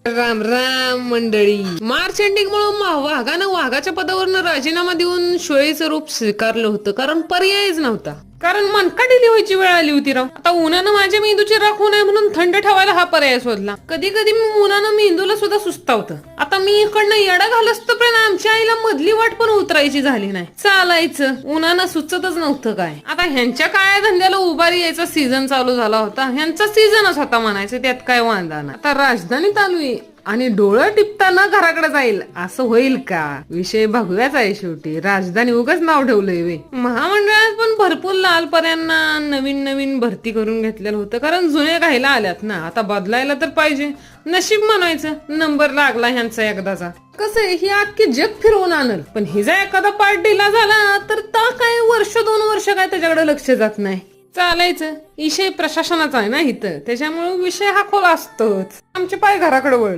राम राम मंडळी. March ending मुळे वाघानं वाघाच्या पदावरनं राजीनामा देऊन शोळेचं रूप स्वीकारलं होतं, कारण पर्यायच नव्हता. कारण मनकाटी व्हायची वेळ आली होती राव. आता उन्हानं माझ्या मेंदूची राख होऊ नये म्हणून थंड ठेवायला हा पर्याय शोधला. कधी कधी उन्हानं मेंदूला सुद्धा सुस्तावतं. आता मी इकडनं येडा घालसतो पण आमच्या आईला मधली वाट पण उतरायची झाली नाही. चालायचं उन्हानं सुचतच नव्हतं काय. आता ह्यांच्या काळ्या धंद्याला उभारी यायचा सीझन चालू झाला होता. ह्यांचा सीझनच होता म्हणायचं, त्यात काय वांधा नाही. आता राजधानी चालू आहे आणि डोळं टिपताना घराकडे जाईल असं होईल का? विषय बघूयाच आहे शेवटी. राजधानी उगाच नाव ठेवलंय वे. महामंडळात पण भरपूर लालपर्यांना नवीन नवीन भरती करून घेतलेलं होतं, कारण जुने राहायला आल्यात ना. आता बदलायला तर पाहिजे. नशीब म्हणायचं नंबर लागला ह्यांचा एकदाचा. कसं आहे, ही अख्खी जग फिरवून आणल, पण हिचा एखादा पार्ट दिला झाला तर काय वर्ष 2 वर्ष काय त्याच्याकडे लक्ष जात नाही. चालायचं. विषय प्रशासनाचा आहे ना इथं, त्याच्यामुळे विषय हा खोल असतोच. आमचे पाय घराकडे वळ.